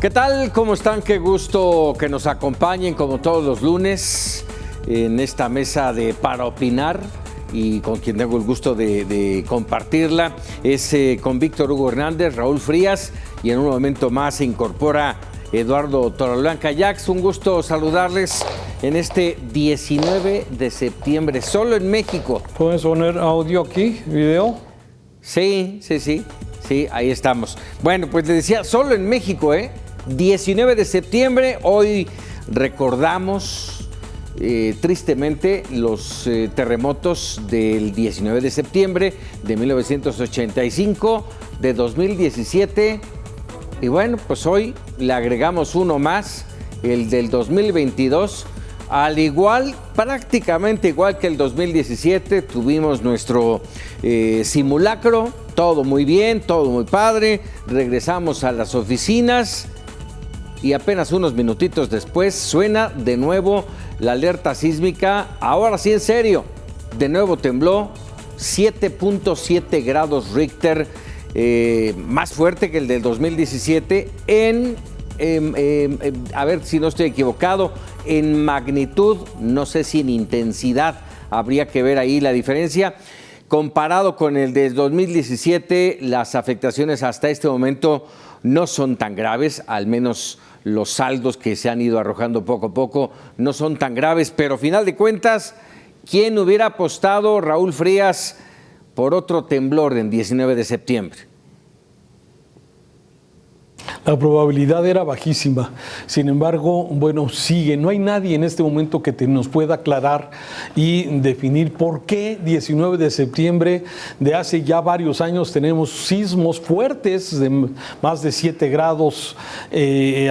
¿Qué tal? ¿Cómo están? Qué gusto que nos acompañen como todos los lunes en esta mesa de Para Opinar, y con quien tengo el gusto de compartirla es con Víctor Hugo Hernández, Raúl Frías, y en un momento más se incorpora Eduardo Torreblanca. Jax, un gusto saludarles en este 19 de septiembre, solo en México. ¿Puedes poner audio aquí, video? Sí, ahí estamos. Bueno, pues les decía, solo en México, 19 de septiembre, hoy recordamos tristemente los terremotos del 19 de septiembre de 1985, de 2017, y bueno, pues hoy le agregamos uno más, el del 2022, prácticamente igual que el 2017, tuvimos nuestro simulacro, todo muy bien, todo muy padre, regresamos a las oficinas y apenas unos minutitos después suena de nuevo la alerta sísmica, ahora sí en serio, de nuevo tembló, 7.7 grados Richter, más fuerte que el del 2017 a ver si no estoy equivocado, en magnitud, no sé si en intensidad, habría que ver ahí la diferencia. Comparado con el del 2017, las afectaciones hasta este momento no son tan graves, al menos los saldos que se han ido arrojando poco a poco no son tan graves, pero a final de cuentas, ¿quién hubiera apostado, Raúl Frías, por otro temblor del 19 de septiembre? La probabilidad era bajísima. Sin embargo, bueno, sigue. No hay nadie en este momento que nos pueda aclarar y definir por qué 19 de septiembre de hace ya varios años tenemos sismos fuertes de más de 7 grados,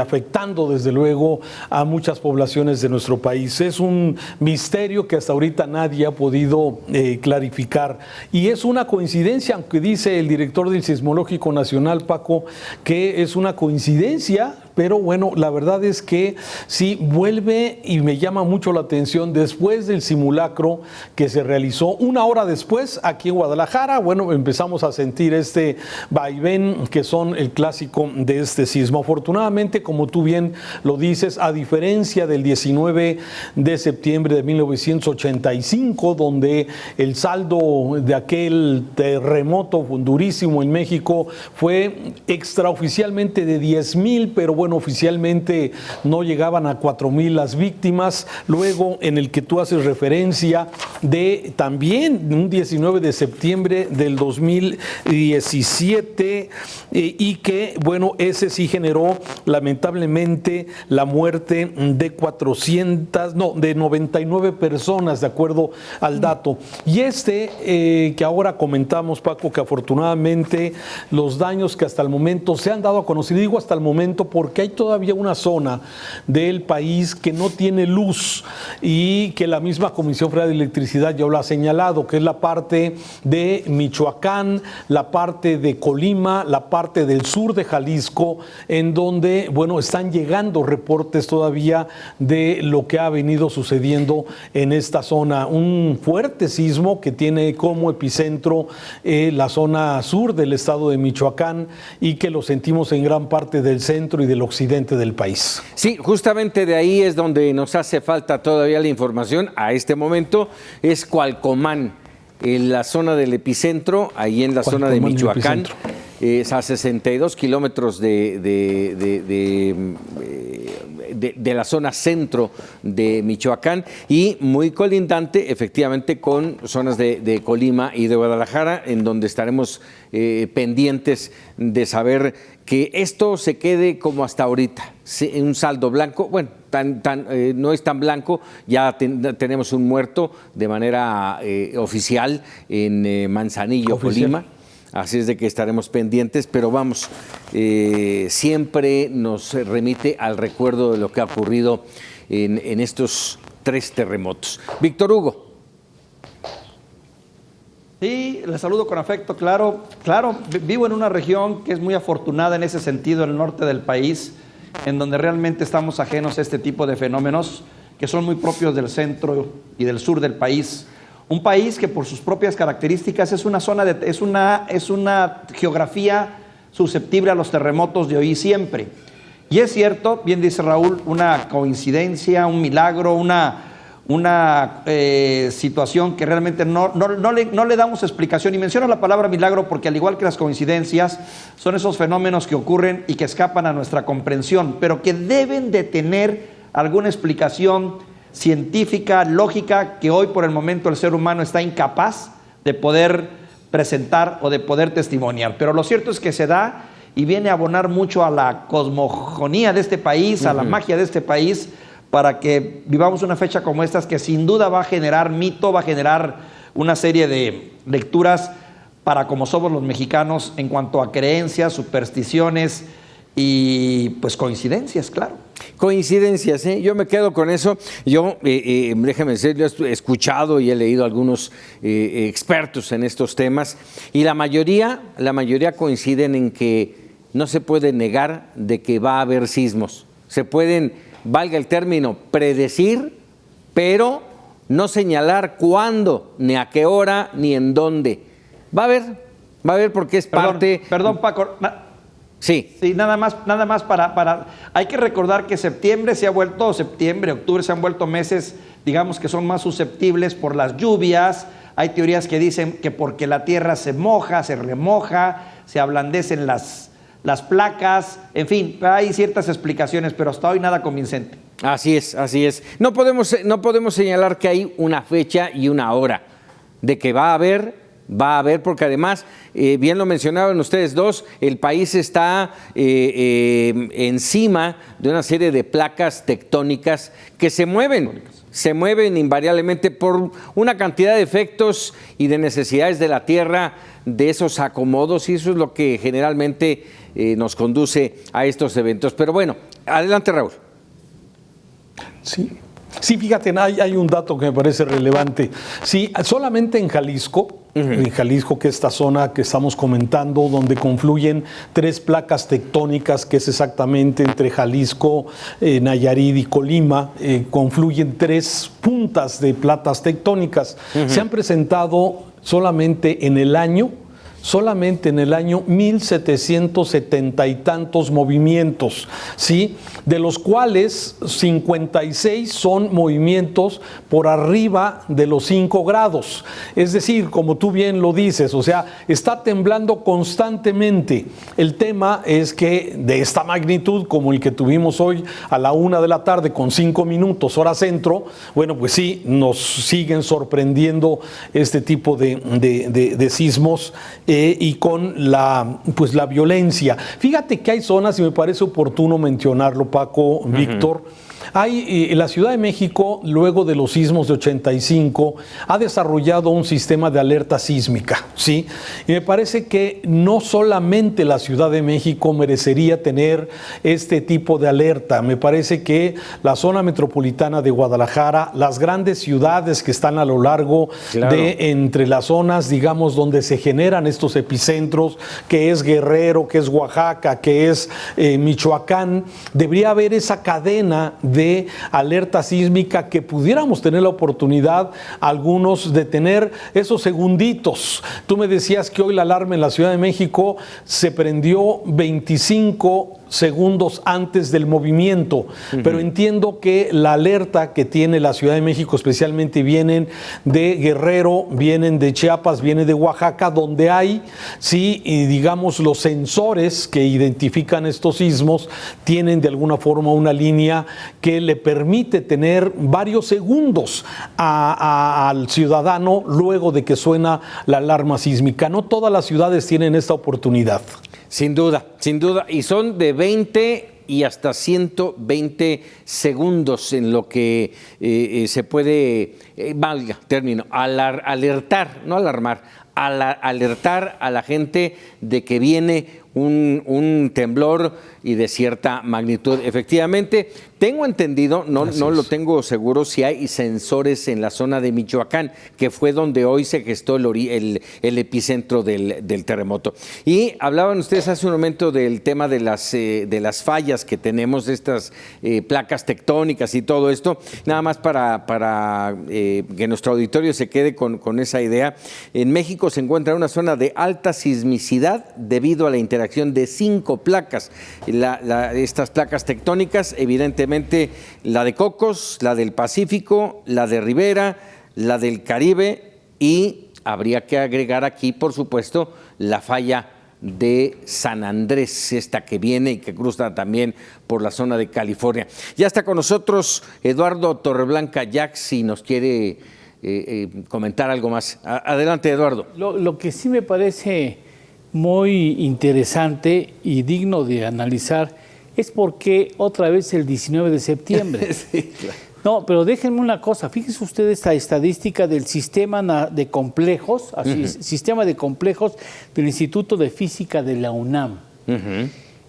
afectando desde luego a muchas poblaciones de nuestro país. Es un misterio que hasta ahorita nadie ha podido clarificar. Y es una coincidencia, aunque dice el director del Sismológico Nacional, Paco, que es una coincidencia, pero bueno, la verdad es que sí vuelve y me llama mucho la atención después del simulacro que se realizó una hora después aquí en Guadalajara. Bueno, empezamos a sentir este vaivén que son el clásico de este sismo. Afortunadamente, como tú bien lo dices, a diferencia del 19 de septiembre de 1985, donde el saldo de aquel terremoto durísimo en México fue extraoficialmente de 10,000, pero bueno, oficialmente no llegaban a 4,000 las víctimas. Luego, en el que tú haces referencia de también un 19 de septiembre del 2017, y que, bueno, ese sí generó lamentablemente la muerte de 99 personas, de acuerdo al dato. Y que ahora comentamos, Paco, que afortunadamente los daños que hasta el momento se han dado a conocer, digo hasta el momento porque hay todavía una zona del país que no tiene luz y que la misma Comisión Federal de Electricidad ya lo ha señalado, que es la parte de Michoacán, la parte de Colima, la parte del sur de Jalisco, en donde, bueno, están llegando reportes todavía de lo que ha venido sucediendo en esta zona. Un fuerte sismo que tiene como epicentro la zona sur del estado de Michoacán, y que lo sentimos en gran parte del centro y del occidente del país. Sí, justamente de ahí es donde nos hace falta todavía la información a este momento, es Cualcomán, en la zona del epicentro, ahí en la zona de Michoacán, es a 62 kilómetros de la zona centro de Michoacán, y muy colindante efectivamente con zonas de Colima y de Guadalajara, en donde estaremos pendientes de saber que esto se quede como hasta ahorita, un saldo blanco. Bueno, no es tan blanco, ya tenemos un muerto de manera oficial en Manzanillo, Colima. Así es de que estaremos pendientes, pero vamos, siempre nos remite al recuerdo de lo que ha ocurrido en estos 3 terremotos. Víctor Hugo. Sí, les saludo con afecto, claro, vivo en una región que es muy afortunada en ese sentido, en el norte del país, en donde realmente estamos ajenos a este tipo de fenómenos que son muy propios del centro y del sur del país. Un país que por sus propias características es una geografía susceptible a los terremotos de hoy y siempre. Y es cierto, bien dice Raúl, una coincidencia, un milagro, una situación que realmente no le damos explicación. Y menciono la palabra milagro porque, al igual que las coincidencias, son esos fenómenos que ocurren y que escapan a nuestra comprensión, pero que deben de tener alguna explicación científica, lógica, que hoy por el momento el ser humano está incapaz de poder presentar o de poder testimoniar. Pero lo cierto es que se da y viene a abonar mucho a la cosmogonía de este país, a la magia de este país, para que vivamos una fecha como esta, que sin duda va a generar mito, va a generar una serie de lecturas para como somos los mexicanos en cuanto a creencias, supersticiones y pues coincidencias, claro. Coincidencias, ¿eh? Yo me quedo con eso. Yo, déjeme decir, yo he escuchado y he leído a algunos expertos en estos temas, y la mayoría coinciden en que no se puede negar de que va a haber sismos. Se pueden, valga el término, predecir, pero no señalar cuándo, ni a qué hora, ni en dónde. Va a haber porque es parte... Perdón, Paco. Sí. Sí, nada más para... Hay que recordar que septiembre, octubre se han vuelto meses, digamos, que son más susceptibles por las lluvias. Hay teorías que dicen que porque la tierra se moja, se remoja, se ablandecen las placas, en fin, hay ciertas explicaciones, pero hasta hoy nada convincente. Así es, así es. No podemos señalar que hay una fecha y una hora de que va a haber, porque además, bien lo mencionaban ustedes dos, el país está encima de una serie de placas tectónicas que se mueven invariablemente por una cantidad de efectos y de necesidades de la Tierra, de esos acomodos, y eso es lo que generalmente nos conduce a estos eventos. Pero bueno, adelante, Raúl. Sí, fíjate, hay un dato que me parece relevante. Sí, solamente en Jalisco, que es esta zona que estamos comentando, donde confluyen 3 placas tectónicas, que es exactamente entre Jalisco, Nayarit y Colima, confluyen 3 puntas de placas tectónicas. Se han presentado solamente en el año 1,770 y tantos movimientos, ¿sí? De los cuales 56 son movimientos por arriba de los 5 grados. Es decir, como tú bien lo dices, o sea, está temblando constantemente. El tema es que de esta magnitud, como el que tuvimos hoy a la 1 de la tarde con 5 minutos, hora centro, bueno, pues sí, nos siguen sorprendiendo este tipo de sismos, y con la violencia. Fíjate que hay zonas, y me parece oportuno mencionarlo, Paco, Víctor. Hay, la Ciudad de México, luego de los sismos de 85, ha desarrollado un sistema de alerta sísmica, ¿sí? Y me parece que no solamente la Ciudad de México merecería tener este tipo de alerta. Me parece que la zona metropolitana de Guadalajara, las grandes ciudades que están a lo largo de entre las zonas, digamos, donde se generan estos epicentros, que es Guerrero, que es Oaxaca, que es Michoacán, debería haber esa cadena de alerta sísmica, que pudiéramos tener la oportunidad algunos de tener esos segunditos. Tú me decías que hoy la alarma en la Ciudad de México se prendió 25 segundos antes del movimiento, pero entiendo que la alerta que tiene la Ciudad de México especialmente vienen de Guerrero, vienen de Chiapas, vienen de Oaxaca, donde hay, sí, y digamos, los sensores que identifican estos sismos tienen de alguna forma una línea que le permite tener varios segundos al ciudadano luego de que suena la alarma sísmica. No todas las ciudades tienen esta oportunidad. Sin duda, y son de 20 y hasta 120 segundos en lo que se puede, valga término, alertar, no alarmar, alertar a la gente de que viene un temblor y de cierta magnitud. Efectivamente, tengo entendido, no lo tengo seguro, si hay sensores en la zona de Michoacán, que fue donde hoy se gestó el epicentro del terremoto. Y hablaban ustedes hace un momento del tema de las fallas que tenemos, de estas placas tectónicas y todo esto. Nada más para que nuestro auditorio se quede con esa idea. En México se encuentra una zona de alta sismicidad debido a la interacción interacción de 5 placas. Estas placas tectónicas, evidentemente la de Cocos, la del Pacífico, la de Rivera, la del Caribe y habría que agregar aquí, por supuesto, la falla de San Andrés, esta que viene y que cruza también por la zona de California. Ya está con nosotros Eduardo Torreblanca Jax, si nos quiere comentar algo más. Adelante, Eduardo. Lo que sí me parece muy interesante y digno de analizar es por qué otra vez el 19 de septiembre. Sí, claro. No, pero déjenme una cosa, fíjense ustedes esta estadística del sistema de complejos, así es, sistema de complejos del Instituto de Física de la UNAM.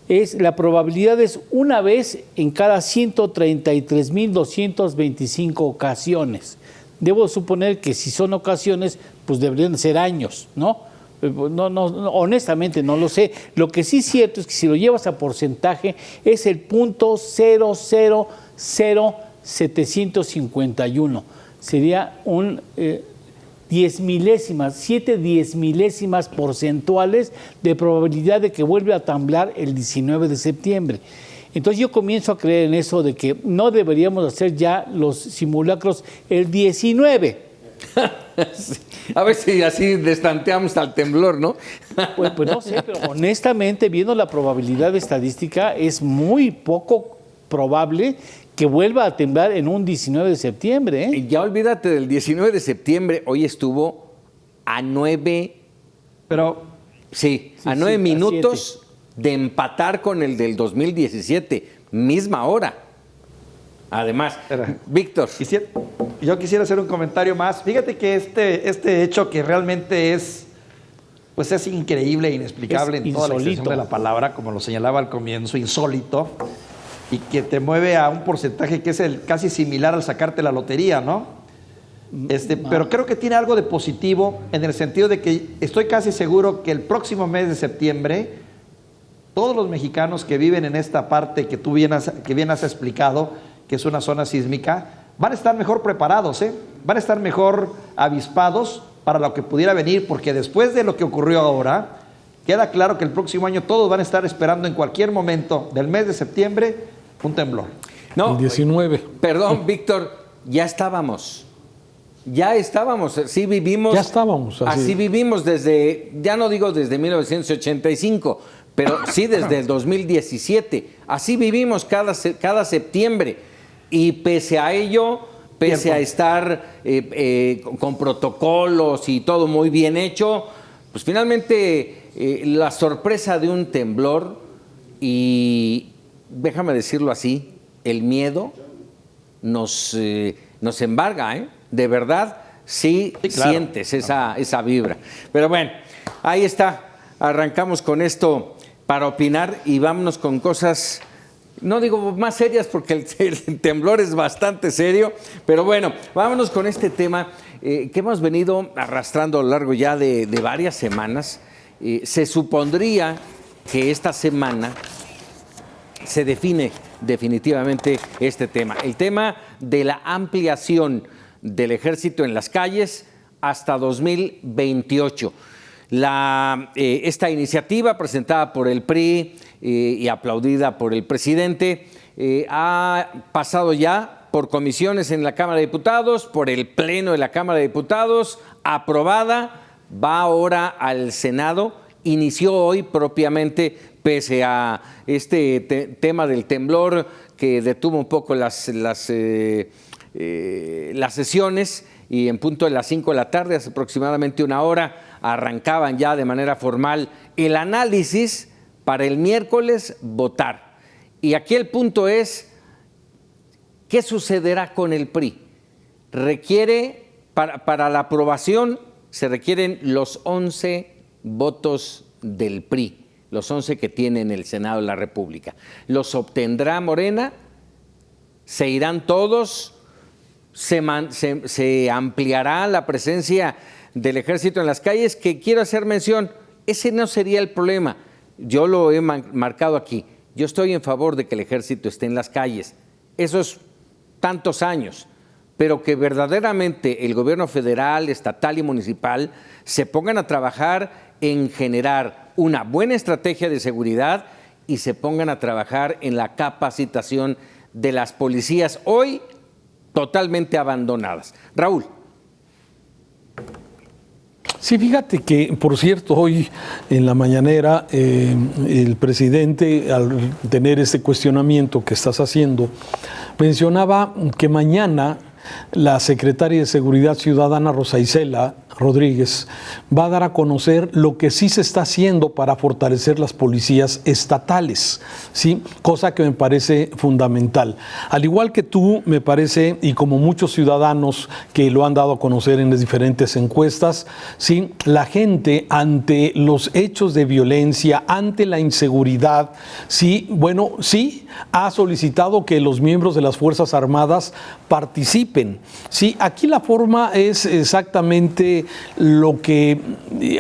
La probabilidad es una vez en cada 133.225 ocasiones. Debo suponer que si son ocasiones, pues deberían ser años, ¿no? No, honestamente no lo sé. Lo que sí es cierto es que si lo llevas a porcentaje es el 0.00751. Sería un 7 10 milésimas porcentuales de probabilidad de que vuelva a temblar el 19 de septiembre. Entonces yo comienzo a creer en eso de que no deberíamos hacer ya los simulacros el 19. Sí. A ver si así destanteamos al temblor, ¿no? Pues no sé, pero honestamente, viendo la probabilidad estadística, es muy poco probable que vuelva a temblar en un 19 de septiembre. ¿Eh? Ya olvídate del 19 de septiembre, hoy estuvo a 9... Pero... Sí, a 9 minutos de empatar con el del 2017, misma hora. Además, Víctor. Yo quisiera hacer un comentario más. Fíjate que este hecho que realmente es increíble e inexplicable en toda la extensión de la palabra, como lo señalaba al comienzo, insólito, y que te mueve a un porcentaje que es casi similar al sacarte la lotería, ¿no? Pero creo que tiene algo de positivo en el sentido de que estoy casi seguro que el próximo mes de septiembre todos los mexicanos que viven en esta parte que bien has explicado, que es una zona sísmica, van a estar mejor preparados, van a estar mejor avispados para lo que pudiera venir, porque después de lo que ocurrió ahora, queda claro que el próximo año todos van a estar esperando en cualquier momento del mes de septiembre un temblor. No, el 19. Perdón, Víctor, ya estábamos, sí vivimos. Ya estábamos. Así vivimos desde, ya no digo desde 1985, pero sí desde el 2017. Así vivimos cada septiembre. Y pese a ello, pese a estar con protocolos y todo muy bien hecho, pues finalmente la sorpresa de un temblor y, déjame decirlo así, el miedo nos embarga, ¿eh? De verdad, sí claro. Sientes esa vibra. Pero bueno, ahí está. Arrancamos con esto para opinar y vámonos con cosas, no digo más serias porque el temblor es bastante serio, pero bueno, vámonos con este tema que hemos venido arrastrando a lo largo ya de varias semanas. Se supondría que esta semana se define definitivamente este tema, el tema de la ampliación del ejército en las calles hasta 2028. Esta iniciativa presentada por el PRI y aplaudida por el presidente ha pasado ya por comisiones en la Cámara de Diputados, por el Pleno de la Cámara de Diputados, aprobada, va ahora al Senado, inició hoy propiamente, pese a este tema del temblor que detuvo un poco las sesiones, y en punto de las 5 de la tarde, hace aproximadamente una hora, arrancaban ya de manera formal el análisis para el miércoles votar. Y aquí el punto es, ¿qué sucederá con el PRI? Para la aprobación se requieren los 11 votos del PRI, los 11 que tiene en el Senado de la República. ¿Los obtendrá Morena? ¿Se irán todos? ¿Se ampliará la presencia del ejército en las calles? Que quiero hacer mención, ese no sería el problema. Yo lo he marcado aquí. Yo estoy en favor de que el ejército esté en las calles. Esos tantos años. Pero que verdaderamente el gobierno federal, estatal y municipal se pongan a trabajar en generar una buena estrategia de seguridad y se pongan a trabajar en la capacitación de las policías hoy totalmente abandonadas. Raúl. Sí, fíjate que, por cierto, hoy en la mañanera el presidente, al tener este cuestionamiento que estás haciendo, mencionaba que mañana la secretaria de Seguridad Ciudadana, Rosa Isela Rodríguez, va a dar a conocer lo que sí se está haciendo para fortalecer las policías estatales, ¿sí? Cosa que me parece fundamental. Al igual que tú, me parece, y como muchos ciudadanos que lo han dado a conocer en las diferentes encuestas, ¿sí? La gente ante los hechos de violencia, ante la inseguridad, sí, bueno, sí, ha solicitado que los miembros de las Fuerzas Armadas participen. Sí, aquí la forma es exactamente lo que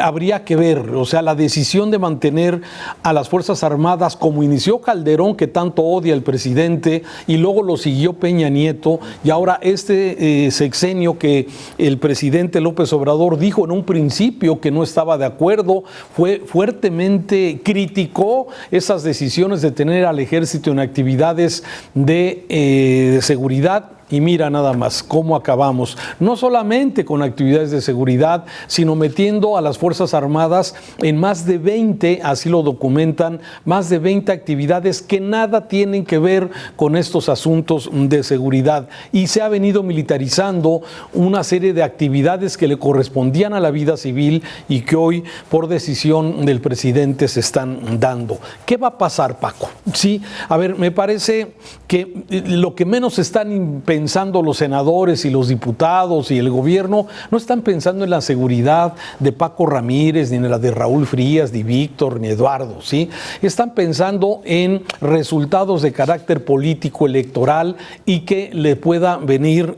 habría que ver, o sea, la decisión de mantener a las Fuerzas Armadas como inició Calderón, que tanto odia el presidente, y luego lo siguió Peña Nieto, y ahora este sexenio que el presidente López Obrador dijo en un principio que no estaba de acuerdo, fue fuertemente criticó esas decisiones de tener al ejército en actividades de seguridad. Y mira nada más cómo acabamos, no solamente con actividades de seguridad, sino metiendo a las Fuerzas Armadas en más de 20, así lo documentan, más de 20 actividades que nada tienen que ver con estos asuntos de seguridad. Y se ha venido militarizando una serie de actividades que le correspondían a la vida civil y que hoy, por decisión del presidente, se están dando. ¿Qué va a pasar, Paco? Sí, a ver, me parece que lo que menos están pensando los senadores y los diputados y el gobierno, no están pensando en la seguridad de Paco Ramírez, ni en la de Raúl Frías, ni Víctor, ni Eduardo, ¿sí? Están pensando en resultados de carácter político electoral y que le pueda venir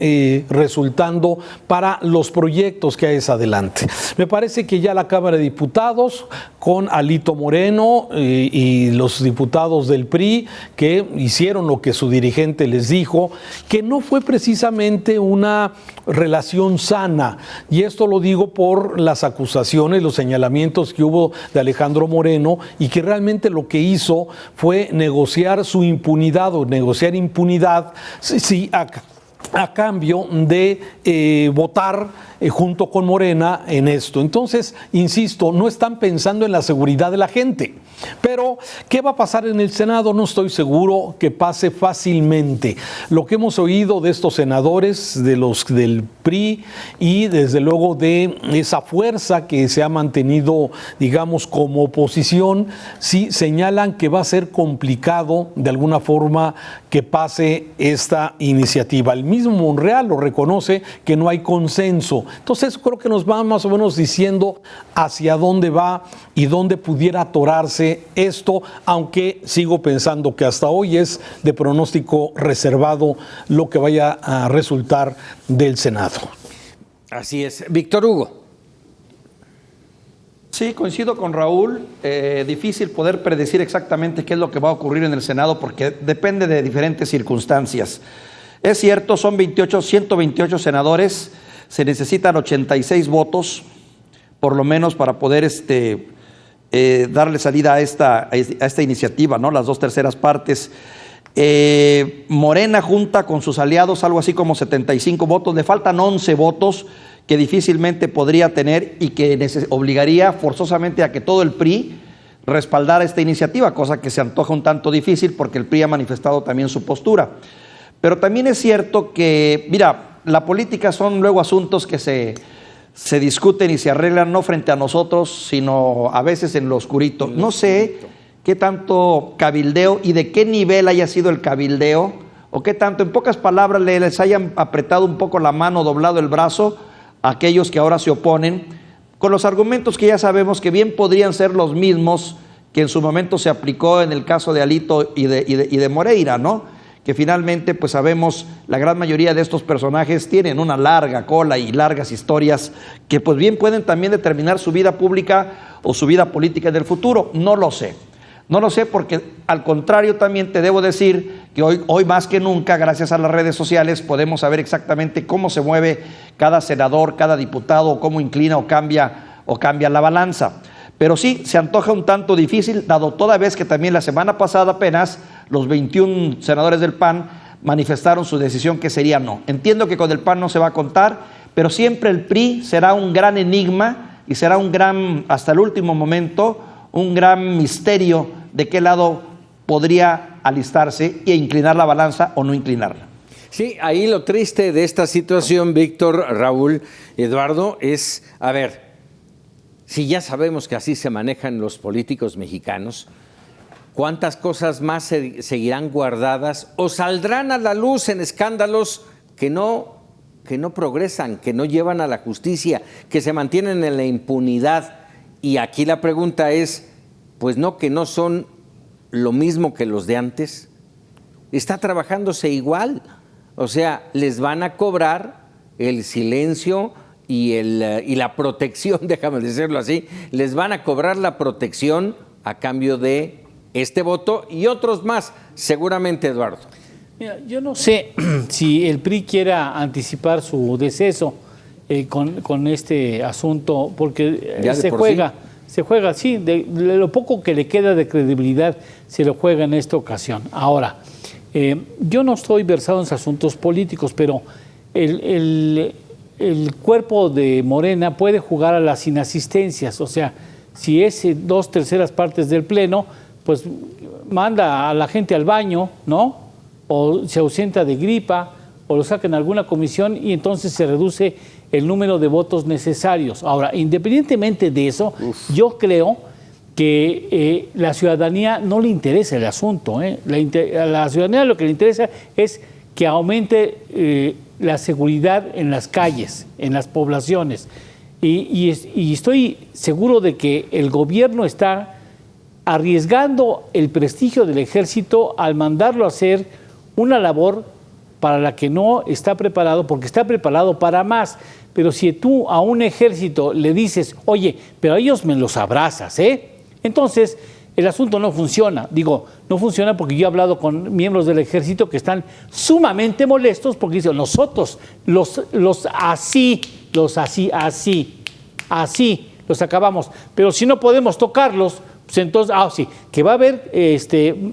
resultando para los proyectos que hay adelante. Me parece que ya la Cámara de Diputados, con Alito Moreno y los diputados del PRI, que hicieron lo que su dirigente les dijo, que no fue precisamente una relación sana, y esto lo digo por las acusaciones, los señalamientos que hubo de Alejandro Moreno, y que realmente lo que hizo fue negociar su impunidad o negociar impunidad, sí, a cambio de votar junto con Morena en esto. Entonces, insisto, no están pensando en la seguridad de la gente. Pero, ¿qué va a pasar en el Senado? No estoy seguro que pase fácilmente. Lo que hemos oído de estos senadores, de los del PRI y desde luego de esa fuerza que se ha mantenido, digamos, como oposición, sí señalan que va a ser complicado de alguna forma que pase esta iniciativa. El mismo Monreal lo reconoce, que no hay consenso. Entonces creo que nos va más o menos diciendo hacia dónde va y dónde pudiera atorarse esto, aunque sigo pensando que hasta hoy es de pronóstico reservado lo que vaya a resultar del Senado. Así es. Víctor Hugo. Sí, coincido con Raúl. Difícil poder predecir exactamente qué es lo que va a ocurrir en el Senado porque depende de diferentes circunstancias. Es cierto, son 128 senadores, se necesitan 86 votos, por lo menos, para poder darle salida a esta iniciativa, ¿no? Las 2/3 partes. Morena junta con sus aliados algo así como 75 votos, le faltan 11 votos que difícilmente podría tener y que obligaría forzosamente a que todo el PRI respaldara esta iniciativa, cosa que se antoja un tanto difícil porque el PRI ha manifestado también su postura. Pero también es cierto que, mira, la política son luego asuntos que se discuten y se arreglan no frente a nosotros, sino a veces en lo oscurito. No sé qué tanto cabildeo y de qué nivel haya sido el cabildeo, o qué tanto, en pocas palabras, les hayan apretado un poco la mano, doblado el brazo a aquellos que ahora se oponen, con los argumentos que ya sabemos que bien podrían ser los mismos que en su momento se aplicó en el caso de Alito y de Moreira, ¿no? Que finalmente, pues sabemos, la gran mayoría de estos personajes tienen una larga cola y largas historias que pues bien pueden también determinar su vida pública o su vida política en el futuro. No lo sé porque al contrario también te debo decir que hoy más que nunca, gracias a las redes sociales, podemos saber exactamente cómo se mueve cada senador, cada diputado, cómo inclina o cambia la balanza. Pero sí, se antoja un tanto difícil, dado toda vez que también la semana pasada apenas los 21 senadores del PAN manifestaron su decisión que sería no. Entiendo que con el PAN no se va a contar, pero siempre el PRI será un gran enigma y será un gran, hasta el último momento, un gran misterio de qué lado podría alistarse e inclinar la balanza o no inclinarla. Sí, ahí lo triste de esta situación, Víctor, Raúl, Eduardo, es, a ver, si ya sabemos que así se manejan los políticos mexicanos, ¿cuántas cosas más seguirán guardadas o saldrán a la luz en escándalos que no progresan, que no llevan a la justicia, que se mantienen en la impunidad? Y aquí la pregunta es, pues no, que no son lo mismo que los de antes. Está trabajándose igual. O sea, les van a cobrar el silencio y la protección, déjame decirlo así, les van a cobrar la protección a cambio de este voto y otros más, seguramente, Eduardo. Mira, yo no sé si el PRI quiera anticipar su deceso con este asunto, porque se juega, sí, de lo poco que le queda de credibilidad se lo juega en esta ocasión. Ahora, yo no estoy versado en asuntos políticos, pero el cuerpo de Morena puede jugar a las inasistencias, o sea, si es 2/3 partes del Pleno, pues manda a la gente al baño, ¿no? O se ausenta de gripa, o lo saca en alguna comisión y entonces se reduce el número de votos necesarios. Ahora, independientemente de eso, yo creo que la ciudadanía no le interesa el asunto. A la ciudadanía lo que le interesa es que aumente la seguridad en las calles, en las poblaciones. Y estoy seguro de que el gobierno está arriesgando el prestigio del ejército al mandarlo a hacer una labor para la que no está preparado, porque está preparado para más. Pero si tú a un ejército le dices, oye, pero a ellos me los abrazas, entonces el asunto no funciona. Digo, no funciona porque yo he hablado con miembros del ejército que están sumamente molestos porque dicen, nosotros así los acabamos. Pero si no podemos tocarlos, pues entonces, sí, que va a haber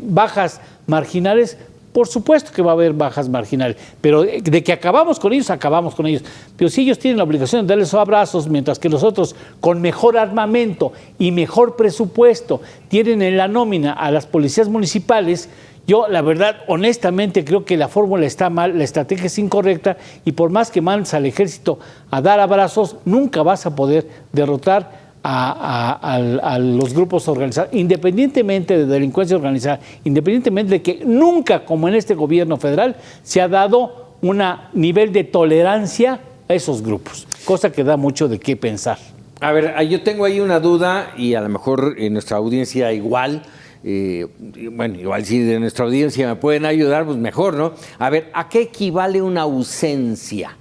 bajas marginales. Por supuesto que va a haber bajas marginales, pero de que acabamos con ellos, acabamos con ellos. Pero si ellos tienen la obligación de darles abrazos, mientras que los otros, con mejor armamento y mejor presupuesto, tienen en la nómina a las policías municipales, yo, la verdad, honestamente, creo que la fórmula está mal, la estrategia es incorrecta, y por más que mandes al ejército a dar abrazos, nunca vas a poder derrotar a los grupos organizados, independientemente de delincuencia organizada, independientemente de que nunca, como en este gobierno federal, se ha dado un nivel de tolerancia a esos grupos, cosa que da mucho de qué pensar. A ver, yo tengo ahí una duda y a lo mejor en nuestra audiencia igual, igual si de nuestra audiencia me pueden ayudar, pues mejor, ¿no? A ver, ¿a qué equivale una ausencia?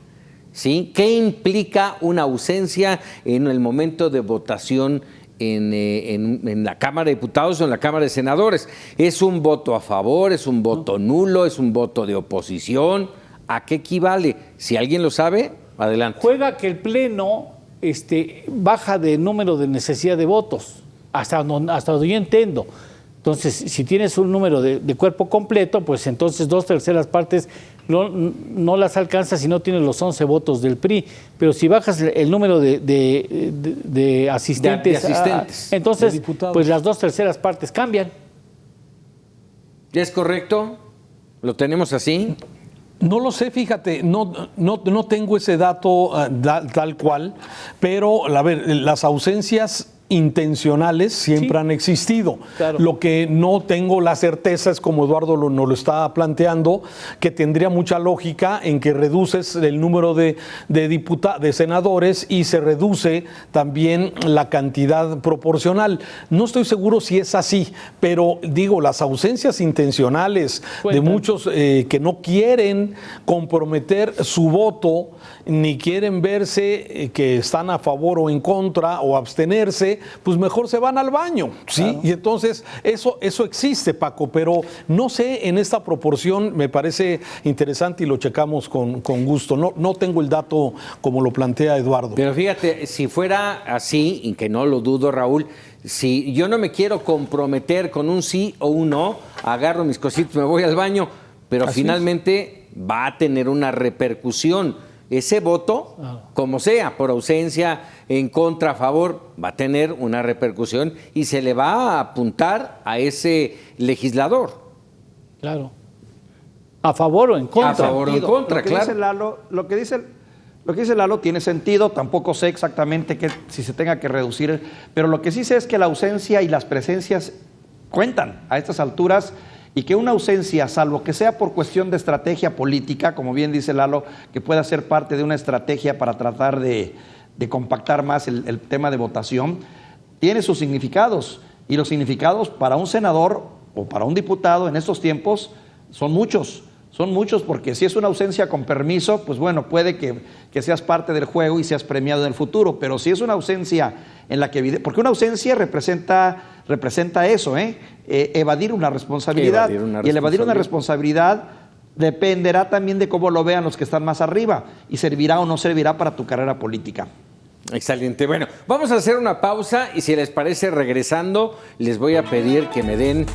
¿Sí? ¿Qué implica una ausencia en el momento de votación en la Cámara de Diputados o en la Cámara de Senadores? ¿Es un voto a favor? ¿Es un voto nulo? ¿Es un voto de oposición? ¿A qué equivale? Si alguien lo sabe, adelante. Juega que el Pleno baja de número de necesidad de votos, hasta donde yo entiendo. Entonces, si tienes un número de cuerpo completo, pues entonces 2/3 partes no las alcanzas si no tienes los 11 votos del PRI. Pero si bajas el número de asistentes, entonces pues las 2/3 partes cambian. ¿Es correcto? ¿Lo tenemos así? No lo sé, fíjate, no tengo ese dato tal cual, pero a ver, las ausencias intencionales siempre han existido. Claro. Lo que no tengo la certeza es, como Eduardo nos lo está planteando, que tendría mucha lógica en que reduces el número de senadores y se reduce también la cantidad proporcional. No estoy seguro si es así, pero digo, las ausencias intencionales de muchos que no quieren comprometer su voto, ni quieren verse que están a favor o en contra o abstenerse, pues mejor se van al baño, ¿sí? Claro. Y entonces eso existe, Paco, pero no sé en esta proporción, me parece interesante y lo checamos con gusto. No tengo el dato como lo plantea Eduardo. Pero fíjate, si fuera así, y que no lo dudo, Raúl, si yo no me quiero comprometer con un sí o un no, agarro mis cositas, me voy al baño, pero finalmente va a tener una repercusión. Ese voto, como sea, por ausencia, en contra, a favor, va a tener una repercusión y se le va a apuntar a ese legislador. Claro. ¿A favor o en contra? A favor o en contra, lo que claro. Dice Lalo, lo que dice Lalo tiene sentido, tampoco sé exactamente si se tenga que reducir, pero lo que sí sé es que la ausencia y las presencias cuentan a estas alturas y que una ausencia, salvo que sea por cuestión de estrategia política, como bien dice Lalo, que pueda ser parte de una estrategia para tratar de compactar más el tema de votación, tiene sus significados, y los significados para un senador o para un diputado en estos tiempos son muchos porque si es una ausencia con permiso, pues bueno, puede que seas parte del juego y seas premiado en el futuro, pero si es una ausencia en la que, porque una ausencia representa eso, evadir una responsabilidad. Y el evadir una responsabilidad dependerá también de cómo lo vean los que están más arriba y servirá o no servirá para tu carrera política. Excelente. Bueno, vamos a hacer una pausa y si les parece, regresando, les voy a pedir que me den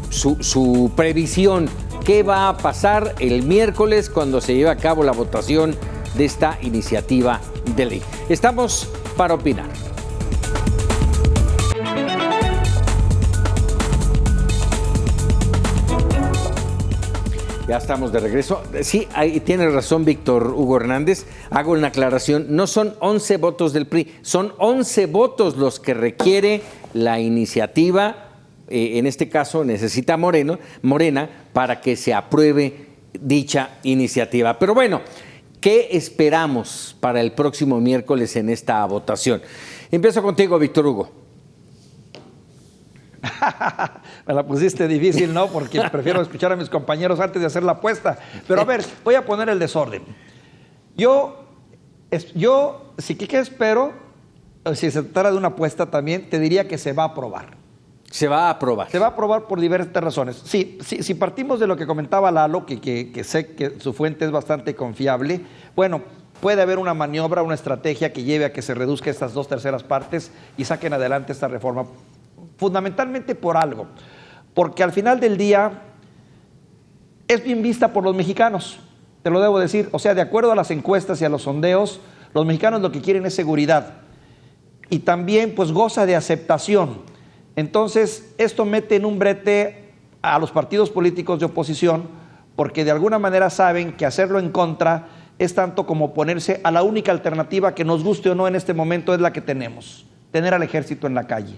su previsión. ¿Qué va a pasar el miércoles cuando se lleve a cabo la votación de esta iniciativa de ley? Estamos para opinar. Ya estamos de regreso. Sí, ahí tiene razón Víctor Hugo Hernández. Hago una aclaración. No son 11 votos del PRI, son 11 votos los que requiere la iniciativa. En este caso necesita Morena para que se apruebe dicha iniciativa. Pero bueno, ¿qué esperamos para el próximo miércoles en esta votación? Empiezo contigo, Víctor Hugo. Me la pusiste difícil, ¿no? Porque prefiero escuchar a mis compañeros antes de hacer la apuesta. Pero a ver, voy a poner el desorden. Yo si que espero, si se tratara de una apuesta también, te diría que se va a aprobar. Se va a aprobar. Se va a aprobar por diversas razones. Sí, si partimos de lo que comentaba Lalo, que sé que su fuente es bastante confiable, bueno, puede haber una maniobra, una estrategia que lleve a que se reduzca estas 2/3 partes y saquen adelante esta reforma. Fundamentalmente por algo, porque al final del día es bien vista por los mexicanos, te lo debo decir. O sea, de acuerdo a las encuestas y a los sondeos, los mexicanos lo que quieren es seguridad y también pues goza de aceptación. Entonces, esto mete en un brete a los partidos políticos de oposición, porque de alguna manera saben que hacerlo en contra es tanto como oponerse a la única alternativa que nos guste o no en este momento es la que tenemos, tener al ejército en la calle.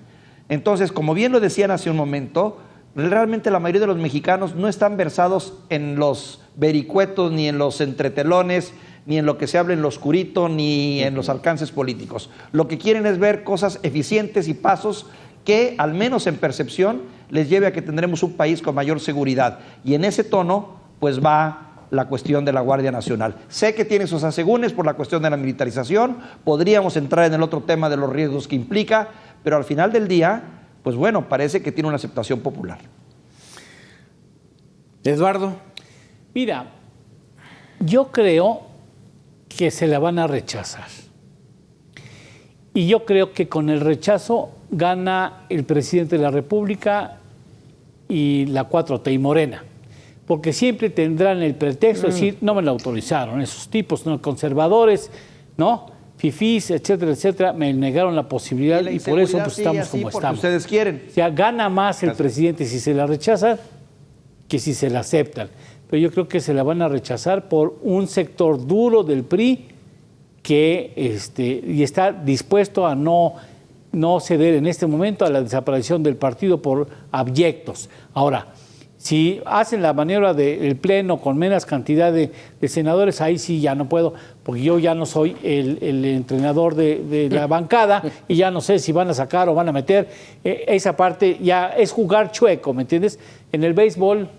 Entonces, como bien lo decían hace un momento, realmente la mayoría de los mexicanos no están versados en los vericuetos, ni en los entretelones, ni en lo que se habla en lo oscurito, ni en los alcances políticos. Lo que quieren es ver cosas eficientes y pasos que, al menos en percepción, les lleve a que tendremos un país con mayor seguridad. Y en ese tono, pues va la cuestión de la Guardia Nacional. Sé que tiene sus asegúnes por la cuestión de la militarización, podríamos entrar en el otro tema de los riesgos que implica, pero al final del día, pues bueno, parece que tiene una aceptación popular. Eduardo. Mira, yo creo que se la van a rechazar. Y yo creo que con el rechazo gana el presidente de la República y la 4T y Morena. Porque siempre tendrán el pretexto de decir, no me lo autorizaron, esos tipos, ¿no? Conservadores, ¿no? Fifís, etcétera, etcétera, me negaron la posibilidad y por eso pues, estamos como estamos. Ustedes quieren. O sea, gana más el presidente si se la rechazan que si se la aceptan. Pero yo creo que se la van a rechazar por un sector duro del PRI que y está dispuesto a no ceder en este momento a la desaparición del partido por abyectos. Ahora, si hacen la maniobra del pleno con menos cantidad de senadores, ahí sí ya no puedo, porque yo ya no soy el entrenador de la bancada y ya no sé si van a sacar o van a meter. Esa parte ya es jugar chueco, ¿me entiendes? En el béisbol,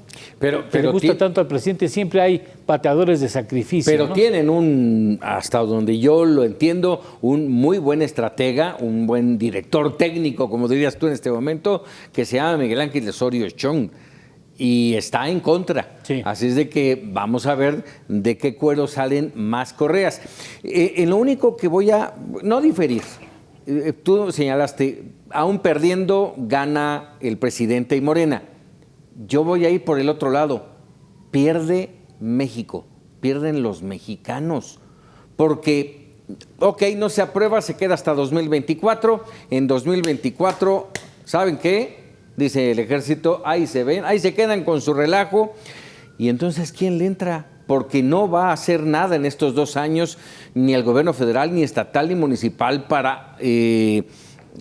pero le gusta tanto al presidente, siempre hay pateadores de sacrificio. Pero ¿no? Tienen hasta donde yo lo entiendo, un muy buen estratega, un buen director técnico, como dirías tú en este momento, que se llama Miguel Ángel Osorio Chong. Y está en contra. Sí. Así es de que vamos a ver de qué cuero salen más correas. En lo único que voy a no diferir, tú señalaste, aún perdiendo, gana el presidente y Morena. Yo voy a ir por el otro lado. Pierde México, pierden los mexicanos, porque, ok, no se aprueba, se queda hasta 2024. En 2024, ¿saben qué? Dice el ejército, ahí se ven, ahí se quedan con su relajo. Y entonces, ¿quién le entra? Porque no va a hacer nada en estos 2 años, ni el gobierno federal, ni estatal, ni municipal, para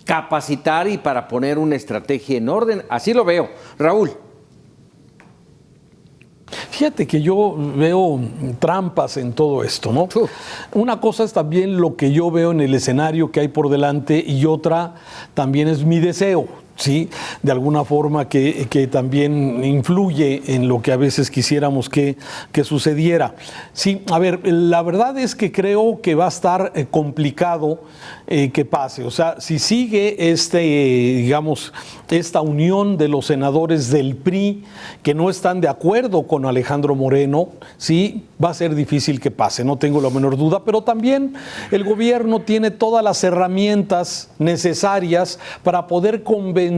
capacitar y para poner una estrategia en orden. Así lo veo. Raúl. Fíjate que yo veo trampas en todo esto, ¿no? Una cosa es también lo que yo veo en el escenario que hay por delante y otra también es mi deseo. Sí, de alguna forma que también influye en lo que a veces quisiéramos que sucediera. Sí, a ver, la verdad es que creo que va a estar complicado que pase. O sea, si sigue digamos, esta unión de los senadores del PRI que no están de acuerdo con Alejandro Moreno, sí, va a ser difícil que pase, no tengo la menor duda, pero también el gobierno tiene todas las herramientas necesarias para poder convencer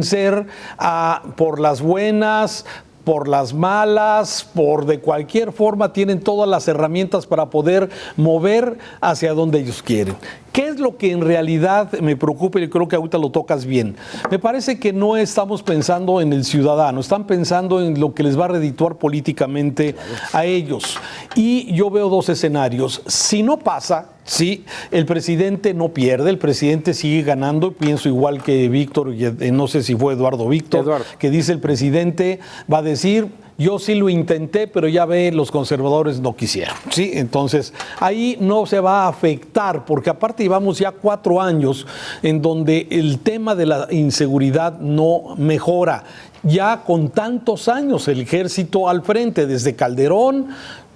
por las buenas, por las malas, por de cualquier forma, tienen todas las herramientas para poder mover hacia donde ellos quieren. ¿Qué es lo que en realidad me preocupa? Y creo que ahorita lo tocas bien. Me parece que no estamos pensando en el ciudadano, están pensando en lo que les va a redituar políticamente a ellos. Y yo veo 2 escenarios. Si no pasa, sí, el presidente no pierde, el presidente sigue ganando. Pienso igual que Víctor, no sé si fue Eduardo Víctor, que dice el presidente va a decir: yo sí lo intenté, pero ya ve, los conservadores no quisieron. ¿Sí? Entonces, ahí no se va a afectar, porque aparte llevamos ya 4 años en donde el tema de la inseguridad no mejora. Ya con tantos años el ejército al frente, desde Calderón,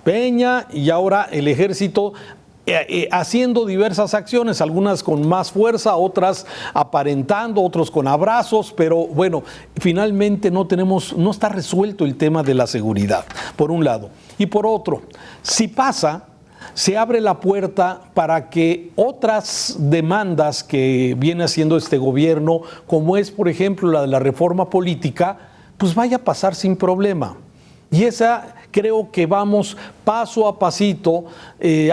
Peña y ahora el ejército haciendo diversas acciones, algunas con más fuerza, otras aparentando, otros con abrazos, pero bueno, finalmente no está resuelto el tema de la seguridad, por un lado. Y por otro, si pasa, se abre la puerta para que otras demandas que viene haciendo este gobierno, como es, por ejemplo, la de la reforma política, pues vaya a pasar sin problema. Y esa creo que vamos paso a pasito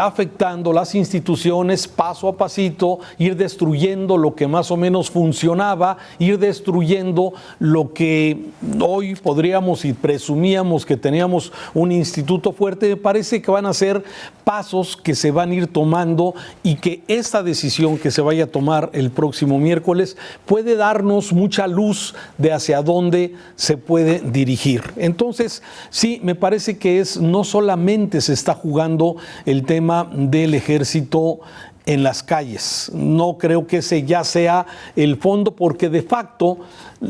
afectando las instituciones, paso a pasito, ir destruyendo lo que más o menos funcionaba, ir destruyendo lo que hoy podríamos y presumíamos que teníamos un instituto fuerte. Me parece que van a ser pasos que se van a ir tomando y que esta decisión que se vaya a tomar el próximo miércoles puede darnos mucha luz de hacia dónde se puede dirigir. Entonces, sí, me parece que no solamente se está jugando el tema del ejército en las calles. No creo que ese ya sea el fondo, porque de facto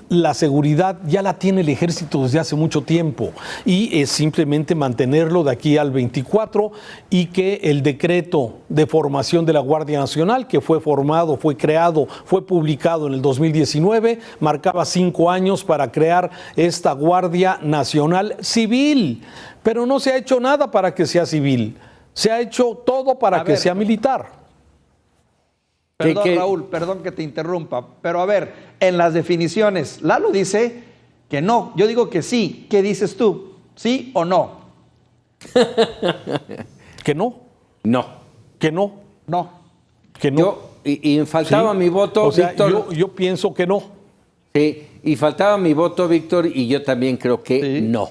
la seguridad ya la tiene el ejército desde hace mucho tiempo y es simplemente mantenerlo de aquí al 24 y que el decreto de formación de la Guardia Nacional, que fue formado, fue creado, fue publicado en el 2019, marcaba 5 años para crear esta Guardia Nacional Civil, pero no se ha hecho nada para que sea civil, se ha hecho todo para que sea militar. Perdón, Raúl, perdón que te interrumpa, pero a ver, en las definiciones, Lalo dice que no, yo digo que sí. ¿Qué dices tú? ¿Sí o no? ¿Que no? No. ¿Que no? No. ¿Que no? Y faltaba mi voto, o sea, Víctor. Yo pienso que no. Sí, y faltaba mi voto, Víctor, y yo también creo que no.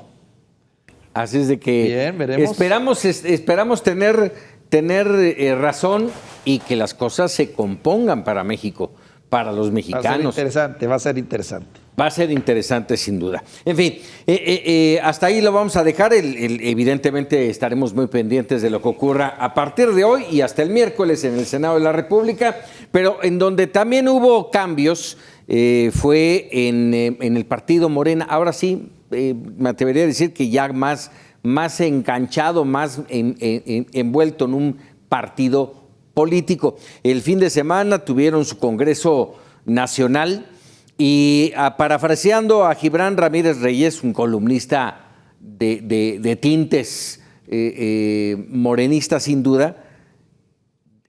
Así es de que bien, veremos. Esperamos tener razón y que las cosas se compongan para México, para los mexicanos. Va a ser interesante. Va a ser interesante, sin duda. En fin, hasta ahí lo vamos a dejar. Evidentemente estaremos muy pendientes de lo que ocurra a partir de hoy y hasta el miércoles en el Senado de la República, pero en donde también hubo cambios fue en el partido Morena. Ahora sí, me atrevería a decir que ya más enganchado, más envuelto en un partido político. El fin de semana tuvieron su Congreso Nacional y, parafraseando a Gibran Ramírez Reyes, un columnista de tintes morenistas sin duda,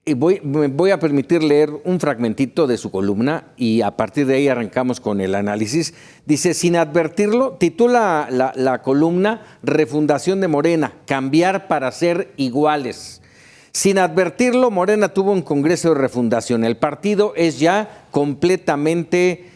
Me voy a permitir leer un fragmentito de su columna y a partir de ahí arrancamos con el análisis. Dice, sin advertirlo, titula la columna Refundación de Morena, cambiar para ser iguales. Sin advertirlo, Morena tuvo un congreso de refundación. El partido es ya completamente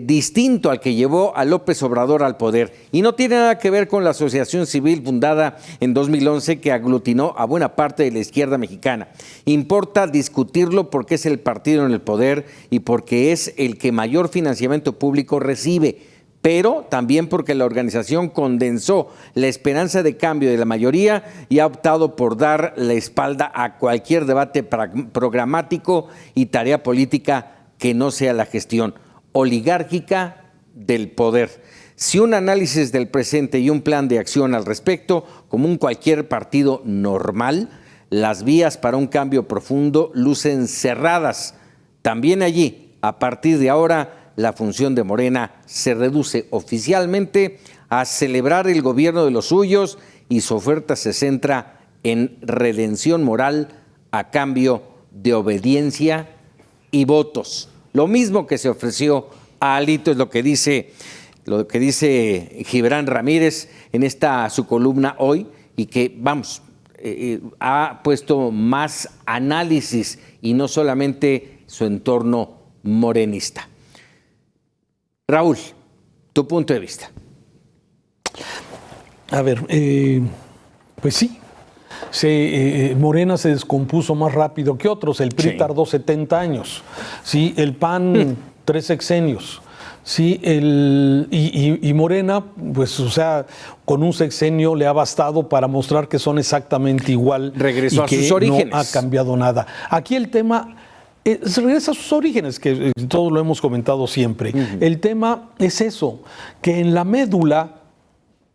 distinto al que llevó a López Obrador al poder. Y no tiene nada que ver con la asociación civil fundada en 2011 que aglutinó a buena parte de la izquierda mexicana. Importa discutirlo porque es el partido en el poder y porque es el que mayor financiamiento público recibe, pero también porque la organización condensó la esperanza de cambio de la mayoría y ha optado por dar la espalda a cualquier debate programático y tarea política que no sea la gestión oligárquica del poder. Si un análisis del presente y un plan de acción al respecto, como un cualquier partido normal, las vías para un cambio profundo lucen cerradas. También allí, a partir de ahora, la función de Morena se reduce oficialmente a celebrar el gobierno de los suyos y su oferta se centra en redención moral a cambio de obediencia y votos. Lo mismo que se ofreció a Alito es lo que dice Gibran Ramírez en su columna hoy y que, ha puesto más análisis y no solamente su entorno morenista. Raúl, tu punto de vista. A ver, pues sí. Morena se descompuso más rápido que otros. El PRI tardó 70 años. ¿Sí? El PAN, 3 sexenios. ¿Sí? Y Morena, pues, o sea, con un sexenio le ha bastado para mostrar que son exactamente igual. Regresó a que sus orígenes. No ha cambiado nada. Aquí el tema se regresa a sus orígenes, que todos lo hemos comentado siempre. El tema es eso, que en la médula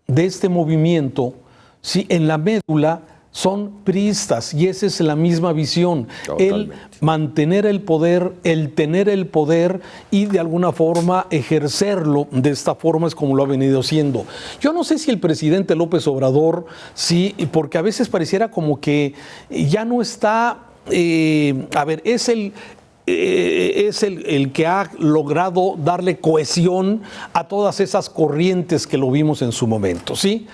de este movimiento, sí, en la médula son priistas y esa es la misma visión. Totalmente. El mantener el poder, el tener el poder y de alguna forma ejercerlo de esta forma es como lo ha venido haciendo. Yo no sé si el presidente López Obrador, sí, porque a veces pareciera como que ya no está, es el que ha logrado darle cohesión a todas esas corrientes que lo vimos en su momento, ¿sí?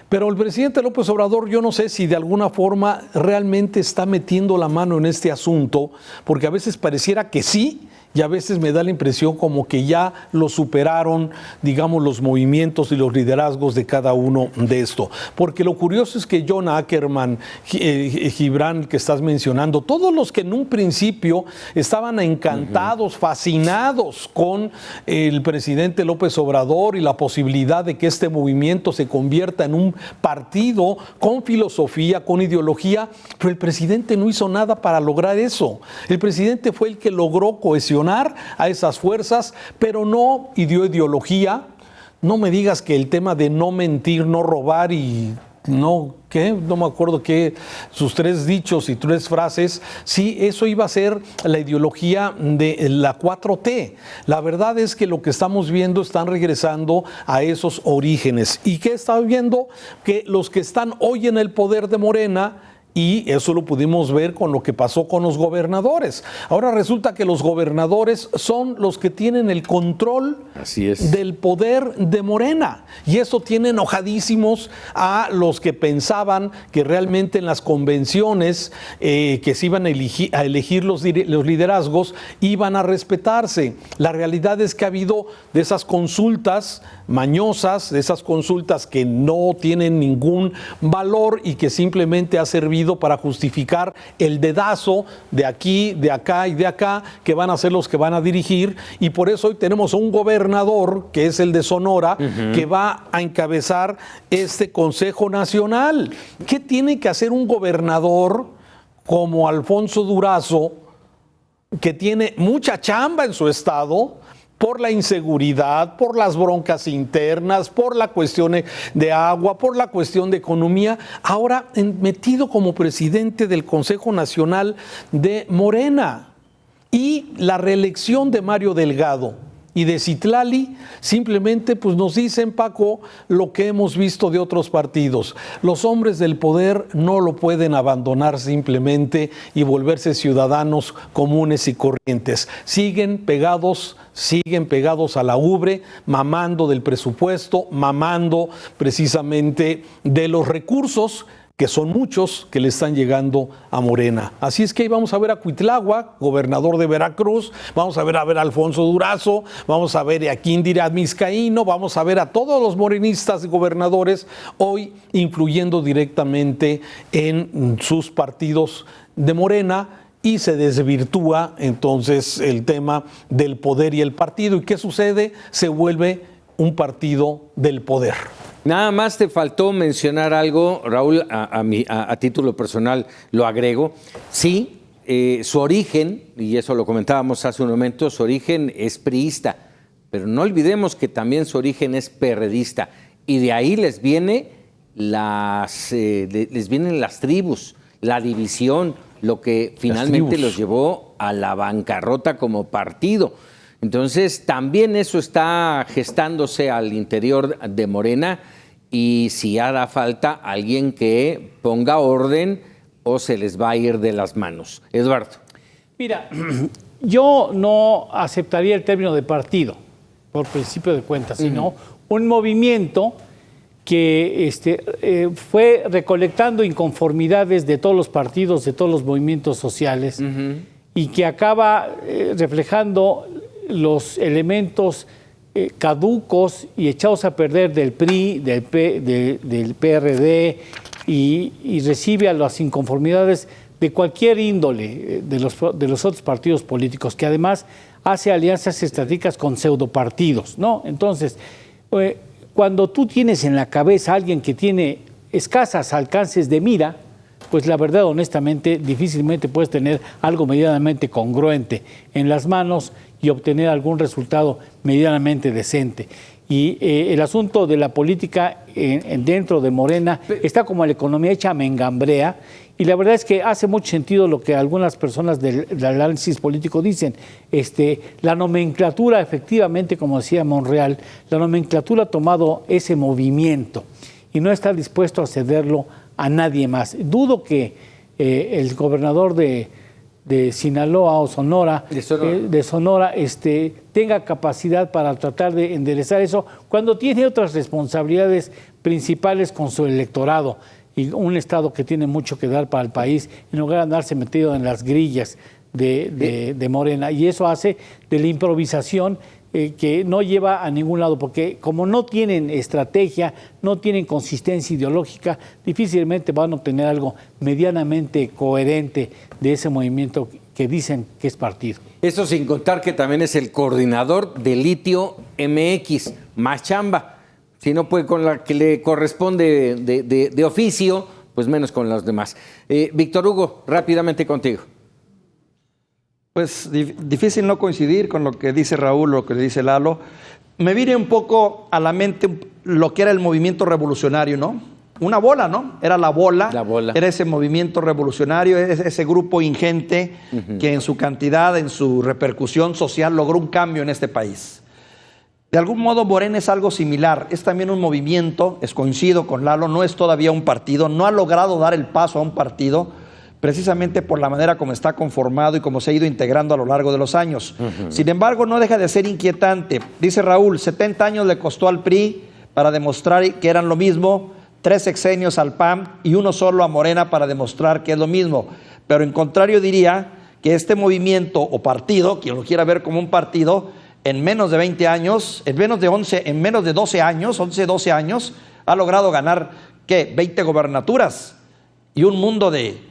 Pero el presidente López Obrador, yo no sé si de alguna forma realmente está metiendo la mano en este asunto, porque a veces pareciera que sí, y a veces me da la impresión como que ya lo superaron, digamos, los movimientos y los liderazgos de cada uno de esto. Porque lo curioso es que John Ackerman, Gibran, que estás mencionando, todos los que en un principio estaban encantados, fascinados con el presidente López Obrador y la posibilidad de que este movimiento se convierta en un partido con filosofía, con ideología, pero el presidente no hizo nada para lograr eso. El presidente fue el que logró cohesionar a esas fuerzas, pero no dio ideología. No me digas que el tema de no mentir, no robar y no me acuerdo qué, sus 3 dichos y 3 frases, sí, eso iba a ser la ideología de la 4T. La verdad es que lo que estamos viendo están regresando a esos orígenes. ¿Y qué estamos viendo? Que los que están hoy en el poder de Morena, y eso lo pudimos ver con lo que pasó con los gobernadores. Ahora resulta que los gobernadores son los que tienen el control del poder de Morena. Y eso tiene enojadísimos a los que pensaban que realmente en las convenciones que se iban a elegir los liderazgos iban a respetarse. La realidad es que ha habido de esas consultas mañosas, de esas consultas que no tienen ningún valor y que simplemente ha servido para justificar el dedazo de aquí, de acá y de acá, que van a ser los que van a dirigir, y por eso hoy tenemos a un gobernador, que es el de Sonora, que va a encabezar este Consejo Nacional. ¿Qué tiene que hacer un gobernador como Alfonso Durazo, que tiene mucha chamba en su estado, por la inseguridad, por las broncas internas, por la cuestión de agua, por la cuestión de economía, ahora metido como presidente del Consejo Nacional de Morena? Y la reelección de Mario Delgado, y de Citlali, simplemente pues nos dicen, Paco, lo que hemos visto de otros partidos. Los hombres del poder no lo pueden abandonar simplemente y volverse ciudadanos comunes y corrientes. Siguen pegados a la ubre, mamando del presupuesto, mamando precisamente de los recursos, que son muchos, que le están llegando a Morena. Así es que ahí vamos a ver a Cuitláhuac, gobernador de Veracruz, vamos a ver a Alfonso Durazo, vamos a ver a Indira Vizcaíno, vamos a ver a todos los morenistas gobernadores hoy influyendo directamente en sus partidos de Morena, y se desvirtúa entonces el tema del poder y el partido. ¿Y qué sucede? Se vuelve un partido del poder. Nada más te faltó mencionar algo, Raúl, a título personal lo agrego. Sí, su origen, y eso lo comentábamos hace un momento, su origen es priista, pero no olvidemos que también su origen es perredista, y de ahí les vienen las tribus, la división, lo que finalmente los llevó a la bancarrota como partido. Entonces, también eso está gestándose al interior de Morena, y si hará falta alguien que ponga orden o se les va a ir de las manos. Eduardo. Mira, yo no aceptaría el término de partido, por principio de cuentas, sino un movimiento que fue recolectando inconformidades de todos los partidos, de todos los movimientos sociales, y que acaba reflejando los elementos caducos y echados a perder del PRI, del PRD, y recibe a las inconformidades de cualquier índole de los otros partidos políticos, que además hace alianzas estratégicas con pseudopartidos, ¿no? Entonces, cuando tú tienes en la cabeza a alguien que tiene escasas alcances de mira, pues la verdad, honestamente, difícilmente puedes tener algo medianamente congruente en las manos y obtener algún resultado medianamente decente. Y el asunto de la política dentro de Morena está como la economía hecha mengambrea, y la verdad es que hace mucho sentido lo que algunas personas del análisis político dicen. La nomenclatura, efectivamente, como decía Monreal, la nomenclatura ha tomado ese movimiento y no está dispuesto a cederlo a nadie más. Dudo que el gobernador de Sinaloa o Sonora, de Sonora tenga capacidad para tratar de enderezar eso cuando tiene otras responsabilidades principales con su electorado y un estado que tiene mucho que dar para el país, en lugar de andarse metido en las grillas de Morena. Y eso hace de la improvisación que no lleva a ningún lado, porque como no tienen estrategia, no tienen consistencia ideológica, difícilmente van a obtener algo medianamente coherente de ese movimiento que dicen que es partido. Eso sin contar que también es el coordinador de Litio MX, más chamba. Si no puede con la que le corresponde de oficio, pues menos con los demás. Víctor Hugo, rápidamente contigo. Pues difícil no coincidir con lo que dice Raúl, lo que dice Lalo. Me viene un poco a la mente lo que era el movimiento revolucionario, ¿no? Una bola, ¿no? Era la bola. Era ese movimiento revolucionario, ese grupo ingente que en su cantidad, en su repercusión social, logró un cambio en este país. De algún modo, Morena es algo similar. Es también un movimiento, coincido con Lalo, no es todavía un partido, no ha logrado dar el paso a un partido, precisamente por la manera como está conformado y como se ha ido integrando a lo largo de los años. Sin embargo, no deja de ser inquietante. Dice Raúl, 70 años le costó al PRI para demostrar que eran lo mismo, 3 sexenios al PAN y 1 solo a Morena para demostrar que es lo mismo. Pero en contrario diría que este movimiento o partido, quien lo quiera ver como un partido, en menos de 20 años, en menos de 12 años, 12 años, ha logrado ganar, ¿qué? 20 gobernaturas y un mundo de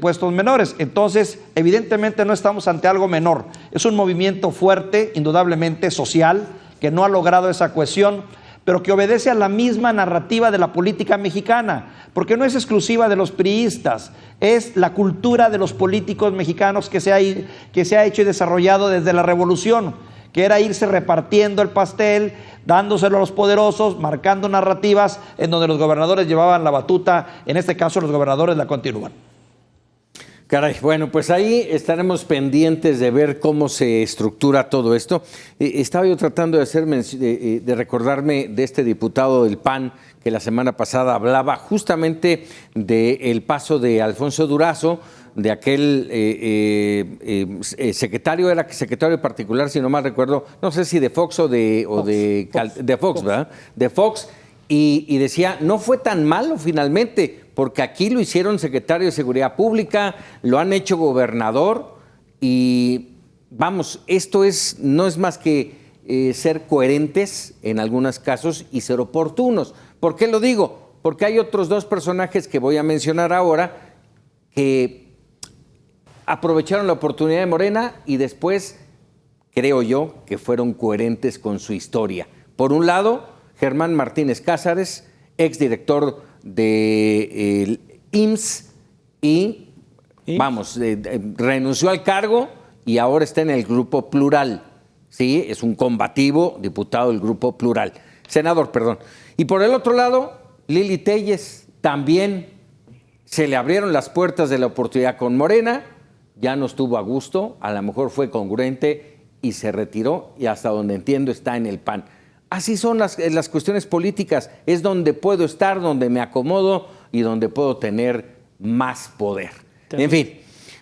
puestos menores. Entonces, evidentemente no estamos ante algo menor. Es un movimiento fuerte, indudablemente social, que no ha logrado esa cohesión, pero que obedece a la misma narrativa de la política mexicana, porque no es exclusiva de los priistas, es la cultura de los políticos mexicanos que se ha hecho y desarrollado desde la Revolución, que era irse repartiendo el pastel, dándoselo a los poderosos, marcando narrativas en donde los gobernadores llevaban la batuta, en este caso los gobernadores la continúan. Caray, bueno, pues ahí estaremos pendientes de ver cómo se estructura todo esto. Estaba yo tratando de recordarme de este diputado del PAN que la semana pasada hablaba justamente del paso de Alfonso Durazo, de aquel secretario, era secretario particular, si no mal recuerdo, no sé si de Fox o de Fox, ¿verdad? De Fox, y decía, no fue tan malo finalmente, porque aquí lo hicieron secretario de Seguridad Pública, lo han hecho gobernador, y vamos, esto no es más que ser coherentes en algunos casos y ser oportunos. ¿Por qué lo digo? Porque hay otros dos personajes que voy a mencionar ahora que aprovecharon la oportunidad de Morena y después, creo yo, que fueron coherentes con su historia. Por un lado, Germán Martínez Cázares, exdirector de IMSS y, renunció al cargo y ahora está en el Grupo Plural. Sí, es un combativo diputado del Grupo Plural. Senador, perdón. Y por el otro lado, Lili Téllez, también se le abrieron las puertas de la oportunidad con Morena, ya no estuvo a gusto, a lo mejor fue congruente y se retiró y hasta donde entiendo está en el PAN. Así son las cuestiones políticas, es donde puedo estar, donde me acomodo y donde puedo tener más poder. En fin,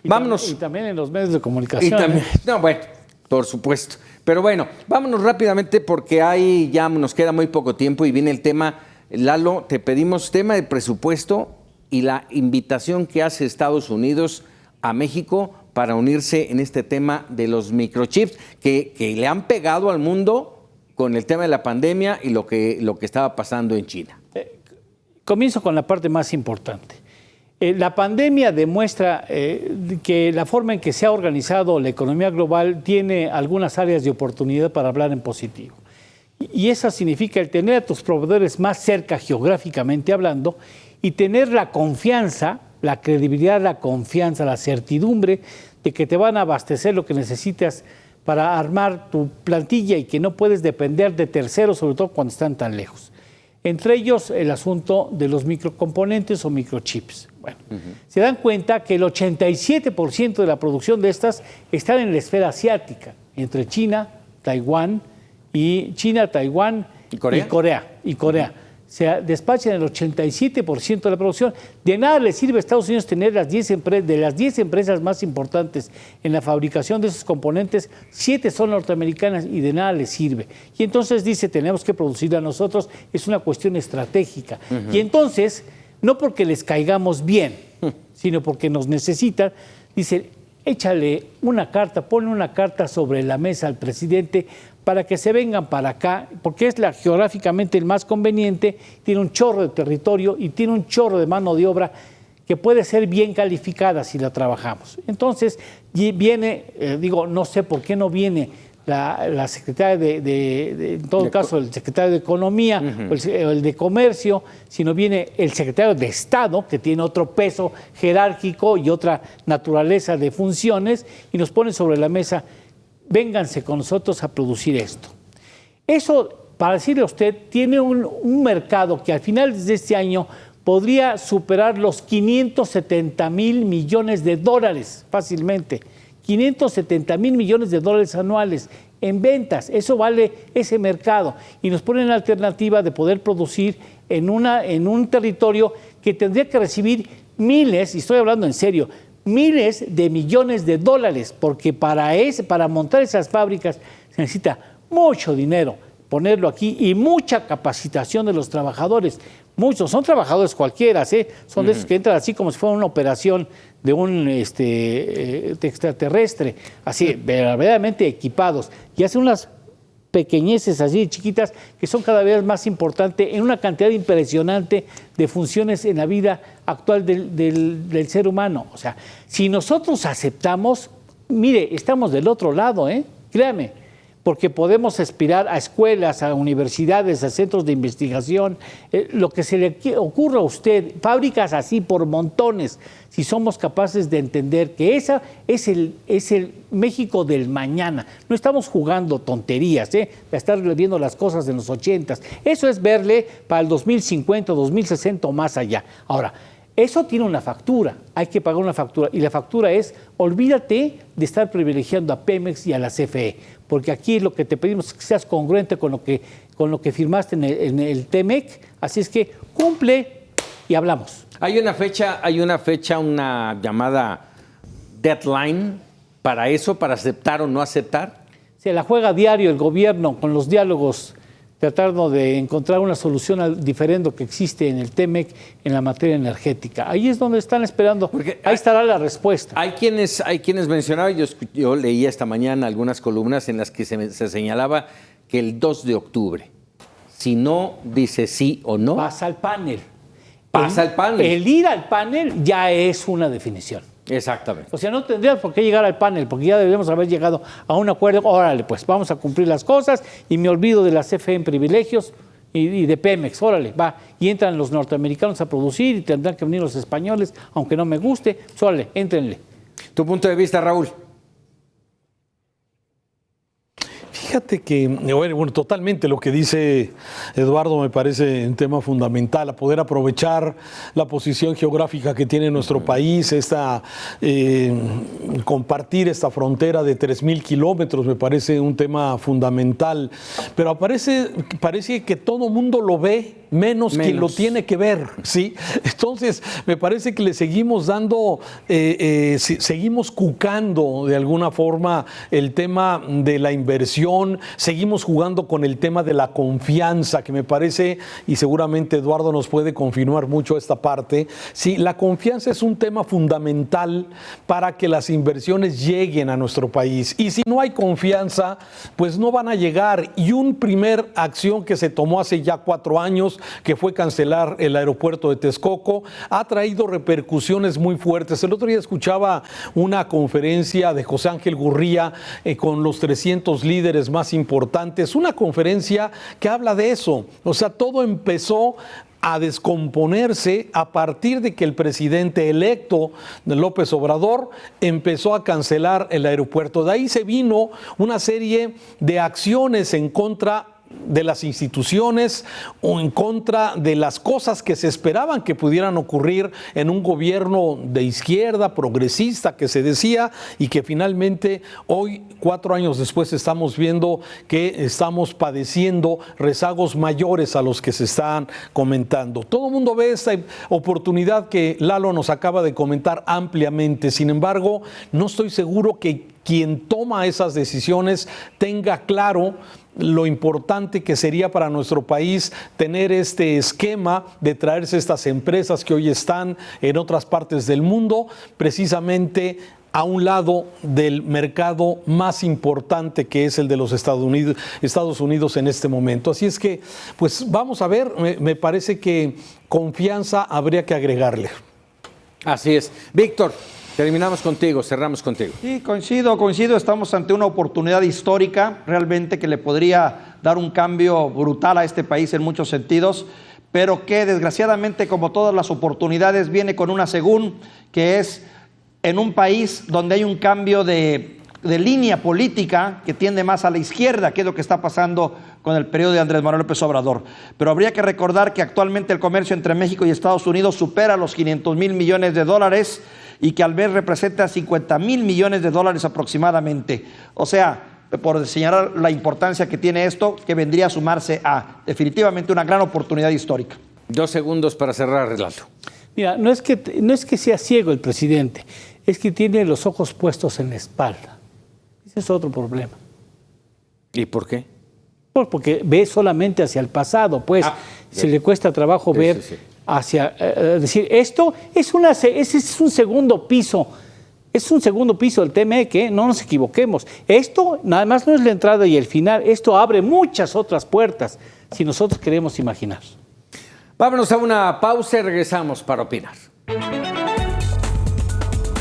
vámonos. Y también en los medios de comunicación. Bueno, por supuesto. Pero bueno, vámonos rápidamente porque ahí ya nos queda muy poco tiempo y viene el tema. Lalo, te pedimos tema de presupuesto y la invitación que hace Estados Unidos a México para unirse en este tema de los microchips que le han pegado al mundo con el tema de la pandemia y lo que estaba pasando en China. Comienzo con la parte más importante. La pandemia demuestra que la forma en que se ha organizado la economía global tiene algunas áreas de oportunidad para hablar en positivo. Y eso significa el tener a tus proveedores más cerca geográficamente hablando y tener la confianza, la credibilidad, la confianza, la certidumbre de que te van a abastecer lo que necesitas para armar tu plantilla y que no puedes depender de terceros, sobre todo cuando están tan lejos. Entre ellos, el asunto de los microcomponentes o microchips. Bueno, se dan cuenta que el 87% de la producción de estas están en la esfera asiática, entre China, Taiwán y Corea. Se despachan el 87% de la producción. De nada le sirve a Estados Unidos tener las 10 empresas más importantes en la fabricación de esos componentes, 7 son norteamericanas y de nada les sirve. Y entonces dice, tenemos que producirla nosotros, es una cuestión estratégica. Y entonces, no porque les caigamos bien, sino porque nos necesitan, dice, échale una carta, ponle una carta sobre la mesa al presidente para que se vengan para acá, porque es geográficamente el más conveniente, tiene un chorro de territorio y tiene un chorro de mano de obra que puede ser bien calificada si la trabajamos. Entonces, viene, no sé por qué no viene la secretaria en todo caso, el secretario de Economía o el de Comercio, sino viene el secretario de Estado, que tiene otro peso jerárquico y otra naturaleza de funciones, y nos pone sobre la mesa, vénganse con nosotros a producir esto. Eso, para decirle a usted, tiene un mercado que al final de este año podría superar los 570,000 millones de dólares fácilmente. 570,000 millones de dólares anuales en ventas. Eso vale ese mercado. Y nos ponen la alternativa de poder producir en un territorio que tendría que recibir miles, y estoy hablando en serio, miles de millones de dólares, porque para montar esas fábricas se necesita mucho dinero, ponerlo aquí, y mucha capacitación de los trabajadores. Muchos, son trabajadores cualquiera, son de esos que entran así como si fuera una operación de un extraterrestre, así, verdaderamente equipados, y hacen unas pequeñeces así chiquitas que son cada vez más importantes en una cantidad impresionante de funciones en la vida actual del ser humano. O sea, si nosotros aceptamos, mire, estamos del otro lado, créame, porque podemos aspirar a escuelas, a universidades, a centros de investigación, lo que se le ocurra a usted, fábricas así por montones, si somos capaces de entender que esa es el México del mañana. No estamos jugando tonterías, de estar viendo las cosas en los 80s. Eso es verle para el 2050, 2060 o más allá. Ahora, Eso tiene una factura, hay que pagar una factura. Y la factura es, olvídate de estar privilegiando a Pemex y a la CFE, porque aquí lo que te pedimos es que seas congruente con lo que firmaste en el TEMEC, así es que cumple y hablamos. Hay una fecha, una llamada deadline para eso, para aceptar o no aceptar. Se la juega a diario el gobierno con los diálogos, tratando de encontrar una solución al diferendo que existe en el TEMEC en la materia energética. Ahí es donde están esperando. Porque ahí estará la respuesta. Hay quienes mencionaban, yo leía esta mañana algunas columnas en las que se señalaba que el 2 de octubre, si no dice sí o no, pasa al panel. El ir al panel ya es una definición. Exactamente. O sea, no tendría por qué llegar al panel, porque ya deberíamos haber llegado a un acuerdo. Órale, pues vamos a cumplir las cosas y me olvido de la CFE en privilegios y de Pemex. Órale, va. Y entran los norteamericanos a producir y tendrán que venir los españoles, aunque no me guste. Pues, órale, éntrenle. ¿Tu punto de vista, Raúl? Fíjate que, bueno, totalmente lo que dice Eduardo me parece un tema fundamental, a poder aprovechar la posición geográfica que tiene nuestro país, compartir esta frontera de 3,000 kilómetros me parece un tema fundamental, pero parece que todo mundo lo ve menos quien lo tiene que ver, ¿sí? Entonces, me parece que le seguimos dando, seguimos cucando de alguna forma el tema de la inversión, seguimos jugando con el tema de la confianza, que me parece, y seguramente Eduardo nos puede confirmar mucho esta parte, sí, la confianza es un tema fundamental para que las inversiones lleguen a nuestro país, y si no hay confianza, pues no van a llegar, y una primera acción que se tomó hace ya 4 años, que fue cancelar el aeropuerto de Texcoco, ha traído repercusiones muy fuertes. El otro día escuchaba una conferencia de José Ángel Gurría con los 300 líderes más importantes, una conferencia que habla de eso. O sea, todo empezó a descomponerse a partir de que el presidente electo López Obrador empezó a cancelar el aeropuerto. De ahí se vino una serie de acciones en contra de las instituciones o en contra de las cosas que se esperaban que pudieran ocurrir en un gobierno de izquierda, progresista, que se decía, y que finalmente hoy, 4 años después, estamos viendo que estamos padeciendo rezagos mayores a los que se están comentando. Todo el mundo ve esta oportunidad que Lalo nos acaba de comentar ampliamente. Sin embargo, no estoy seguro que quien toma esas decisiones tenga claro lo importante que sería para nuestro país tener este esquema de traerse estas empresas que hoy están en otras partes del mundo, precisamente a un lado del mercado más importante, que es el de los Estados Unidos en este momento. Así es que, pues vamos a ver, me parece que confianza habría que agregarle. Así es. Víctor, terminamos contigo, cerramos contigo. Sí, coincido, estamos ante una oportunidad histórica realmente que le podría dar un cambio brutal a este país en muchos sentidos, pero que desgraciadamente, como todas las oportunidades, viene con una según, que es en un país donde hay un cambio de línea política que tiende más a la izquierda, que es lo que está pasando con el periodo de Andrés Manuel López Obrador. Pero habría que recordar que actualmente el comercio entre México y Estados Unidos supera los 500,000 millones de dólares y que al mes representa 50,000 millones de dólares aproximadamente. O sea, por señalar la importancia que tiene esto, que vendría a sumarse a definitivamente una gran oportunidad histórica. 2 segundos para cerrar el relato. Mira, no es que sea ciego el presidente, es que tiene los ojos puestos en la espalda. Ese es otro problema. ¿Y por qué? Pues porque ve solamente hacia el pasado, pues se le cuesta trabajo ver hacia, decir, esto ese es un segundo piso. Es un segundo piso del TME, no nos equivoquemos. Esto nada más no es la entrada y el final, esto abre muchas otras puertas si nosotros queremos imaginar. Vámonos a una pausa y regresamos para opinar.